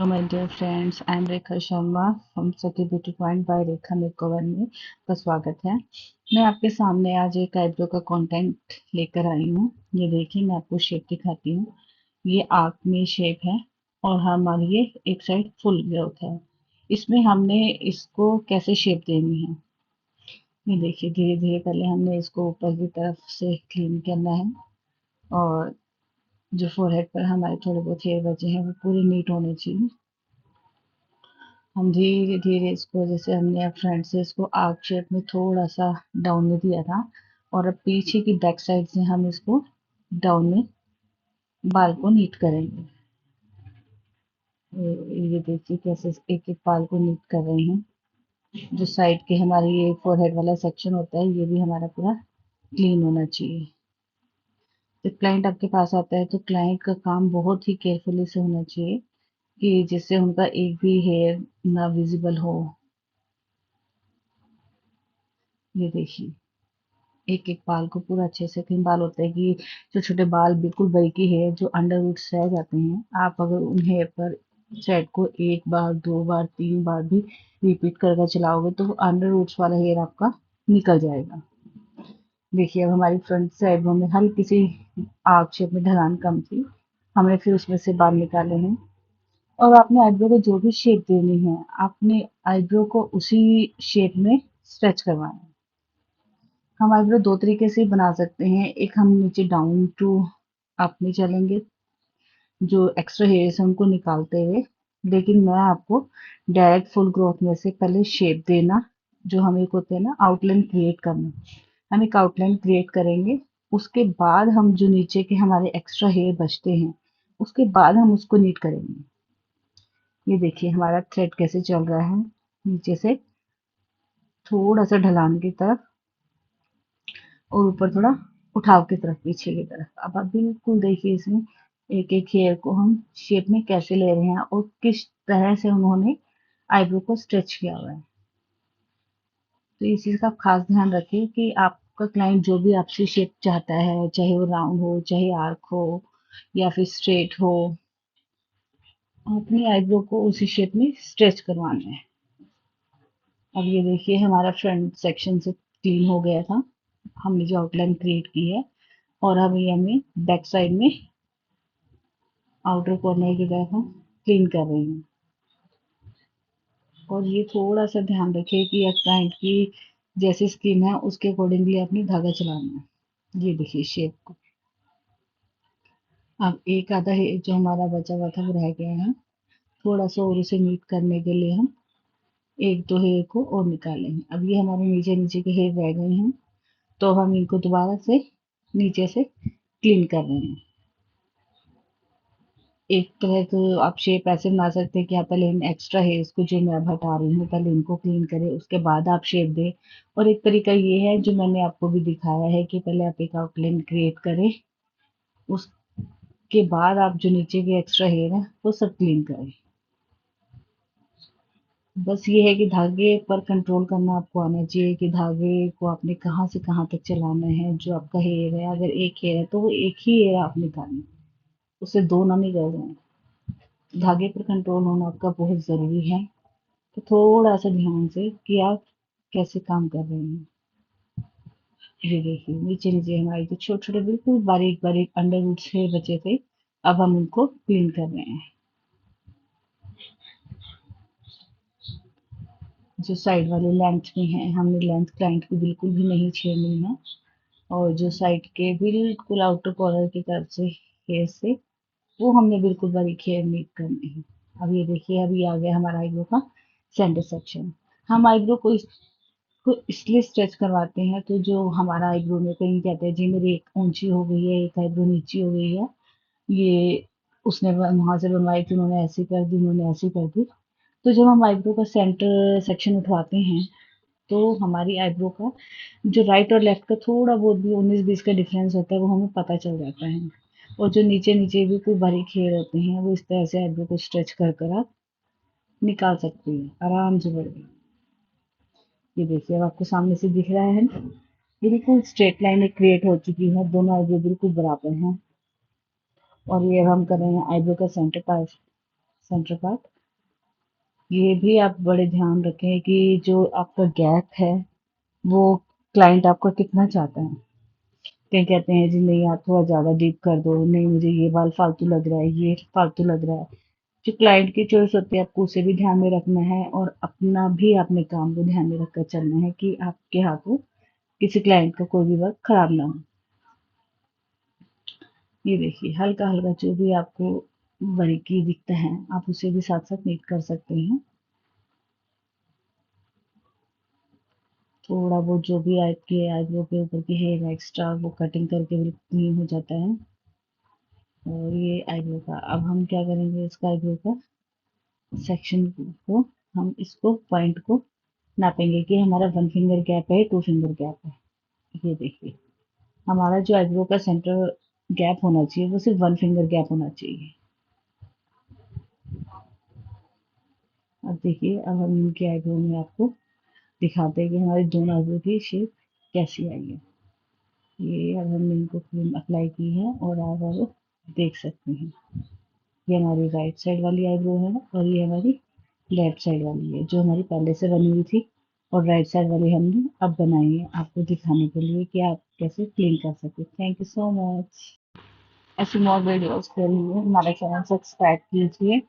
Hello, my dear friends. I'm Rekha Sharma from Sakhi beauty point by Rekha makeover में आपका स्वागत है। मैं आपके सामने आज एक आईब्रो का कंटेंट लेकर आई हूँ। ये देखिए, मैं आपको शेप दिखाती हूँ। ये आर्क में शेप है और हमारी ये एक साइड फुल ग्रोथ है। इसमें हमने इसको कैसे शेप देनी है, ये देखिए। धीरे धीरे पहले हमने इसको ऊपर की तरफ से क्लीन करना है और जो फोरहेड पर हमारे थोड़े बहुत हेयर बचे हैं वो पूरे नीट होने चाहिए। हम धीरे धीरे इसको, जैसे हमने अब फ्रंट से इसको आर्क शेप में थोड़ा सा डाउन में दिया था, और अब पीछे की बैक साइड से हम इसको डाउन में बाल को नीट करेंगे। ये देखिए कैसे एक एक बाल को नीट कर रहे हैं। जो साइड के हमारे ये फोरहेड वाला सेक्शन होता है, ये भी हमारा पूरा क्लीन होना चाहिए। जब क्लाइंट आपके पास आता है तो क्लाइंट का काम बहुत ही केयरफुली से होना चाहिए कि जिससे उनका एक भी हेयर ना विजिबल हो। ये देखिए, एक एक बाल को पूरा अच्छे से, कई बाल होते हैं कि छोटे छोटे बाल बिल्कुल बारीकी है जो अंडर रूट्स रह जाते हैं। आप अगर उन हेयर पर थ्रेड को एक बार, दो बार, तीन बार भी रिपीट करके चलाओगे तो अंडर रूट्स वाला हेयर आपका निकल जाएगा। देखिए, अब हमारी फ्रंट साइड में हल्की सी आर्क शेप में ढलान कम थी, हमने फिर उसमें से बाल निकाले हैं। और आपने आईब्रो को जो भी शेप देनी है, आपने आईब्रो को उसी शेप में स्ट्रेच करवाना है। हम आईब्रो दो तरीके से बना सकते हैं। एक, हम नीचे डाउन टू अप में चलेंगे, जो एक्स्ट्रा हेयर्स है उनको निकालते हुए। लेकिन मैं आपको डायरेक्ट फुल ग्रोथ में से पहले शेप देना, जो हमें एक होते हैं ना आउटलाइन क्रिएट करना, हम एक आउटलाइन क्रिएट करेंगे। उसके बाद हम जो नीचे के हमारे एक्स्ट्रा हेयर बचते हैं, उसके बाद हम उसको नीट करेंगे। ये देखिए हमारा थ्रेड कैसे चल रहा है, नीचे से थोड़ा सा ढलान की तरफ और ऊपर थोड़ा उठाव की तरफ, पीछे की तरफ। अब आप बिल्कुल देखिए इसमें एक एक हेयर को हम शेप में कैसे ले रहे हैं और किस तरह से उन्होंने आईब्रो को स्ट्रेच किया हुआ है। तो इस चीज का आप खास ध्यान रखिए कि आपका क्लाइंट जो भी आपसे शेप चाहता है, चाहे वो राउंड हो, चाहे आर्क हो या फिर स्ट्रेट हो, अपनी आईब्रो को उसी शेप में स्ट्रेच करवाना है। अब ये देखिए हमारा फ्रंट सेक्शन से क्लीन हो गया था, हमने जो आउटलाइन क्रिएट की है। और अब ये हमें बैक साइड में आउटर कॉर्नर की तरफ हम क्लीन कर रहे हैं। और ये थोड़ा सा ध्यान रखिए कि क्लाइंट की जैसी स्किन है उसके अकॉर्डिंगली अपनी धागा चलाना है। ये देखिए शेप को। अब एक आधा है जो हमारा बचा हुआ था वो रह गया है, थोड़ा सा और उसे नीट करने के लिए हम एक दो हेयर को और निकालेंगे। अब ये हमारे नीचे नीचे के हेयर रह गए हैं, तो हम इनको दोबारा से नीचे से क्लीन कर रहे हैं। एक तरह तो आप शेप ऐसे बना सकते हैं कि आप पहले इन एक्स्ट्रा हेयर्स को जो मैं अब हटा रही हूँ पहले इनको क्लीन करें, उसके बाद आप शेप दें। और एक तरीका ये है जो मैंने आपको भी दिखाया है कि पहले आप एक आउटलाइन क्रिएट करें, उसके बाद आप जो नीचे के एक्स्ट्रा हेयर है वो सब क्लीन करें। बस ये है कि धागे पर कंट्रोल करना आपको आना चाहिए कि धागे को आपने कहाँ से कहाँ तक चलाना है। जो आपका हेयर है, अगर एक हेयर है तो वो एक ही हेयर आप निकालें, उससे दो ना निकल जाए। धागे पर कंट्रोल होना आपका बहुत ज़रूरी है। तो थोड़ा सा ध्यान से कि आप कैसे काम कर रहे हैं। ये देखिए नीचे नीचे हमारे जो छोटे छोटे बिल्कुल बारीक बारीक अंडर रूट्स से बचे थे, अब हम उनको क्लीन कर रहे हैं। जो साइड वाले लेंथ में है, हमने लेंथ क्लाइंट की बिल्कुल भी नहीं छेड़नी है। और जो साइड के बिल्कुल आउटर कॉर्नर की तरफ से हेयर से, वो हमने बिल्कुल बारीक हेयर नीट करनी है। अब ये देखिए, अभी आ गया हमारा आईब्रो का सेंटर सेक्शन। हम आईब्रो को इसलिए स्ट्रेच करवाते हैं तो जो हमारा आईब्रो में कहीं कहते हैं जी मेरी एक ऊंची हो गई है, एक आईब्रो नीची हो गई है, ये उसने वहां से बनवाई थी, उन्होंने ऐसी कर दी, उन्होंने ऐसी कर दी। तो जब हम आईब्रो का सेंटर सेक्शन उठवाते हैं तो हमारी आईब्रो का जो राइट और लेफ्ट का थोड़ा बहुत भी 19-20 का डिफरेंस होता है वो हमें पता चल जाता है। और जो नीचे नीचे भी कोई बारीक हेयर होते हैं वो इस तरह से आईब्रो को स्ट्रेच कर कर आप निकाल सकते हैं आराम से बढ़ के। ये देखिए अब आपको सामने से दिख रहा है ना, बिल्कुल स्ट्रेट लाइन एक क्रिएट हो चुकी है, दोनों आईब्रो बिल्कुल बराबर हैं। और ये अब हम कर रहे हैं आईब्रो का सेंटर पार्ट। Centre part. ये भी आप बड़े ध्यान रखें कि जो आपका गैप है वो क्लाइंट आपका कितना चाहता है। कहीं कहते हैं जी नहीं आप थोड़ा ज़्यादा डीप कर दो, नहीं मुझे ये बाल फालतू लग रहा है, ये फालतू लग रहा है। जो क्लाइंट की चॉइस होती है आपको उसे भी ध्यान में रखना है और अपना भी अपने काम को ध्यान में रखकर चलना है कि आपके हाथों किसी क्लाइंट का कोई भी वर्क खराब ना हो। ये देखिए हल्का हल्का जो भी आपको बारीकी दिखता है आप उसे भी साथ साथ नीट कर सकते हैं। थोड़ा बहुत जो भी आपके आईब्रो के ऊपर के हेयर एक्स्ट्रा वो कटिंग करके बिल्कुल क्लीन हो जाता है। और ये आईब्रो का अब हम क्या करेंगे, इसका आईब्रो का सेक्शन को हम इसको पॉइंट को नापेंगे कि हमारा 1 फिंगर गैप है 2 फिंगर गैप है। ये देखिए हमारा जो आईब्रो का सेंटर गैप होना चाहिए वो सिर्फ 1 फिंगर गैप होना चाहिए। अब देखिए अब हम इनके आईब्रो में आपको दिखाते हैं कि हमारे दोनों आईब्रो की शेप कैसी आई है। ये अब हमने इनको क्रीम अप्लाई की है और आप अब देख सकते हैं ये हमारी राइट साइड वाली आईब्रो है और ये हमारी लेफ्ट साइड वाली है जो हमारी पहले से बनी हुई थी। और राइट साइड वाली हमने अब बनाई है आपको दिखाने के लिए कि आप कैसे क्लीन कर सकते। Thank you so much. ऐसी मोर वीडियोस के लिए हमारे चैनल सब्सक्राइब कीजिए।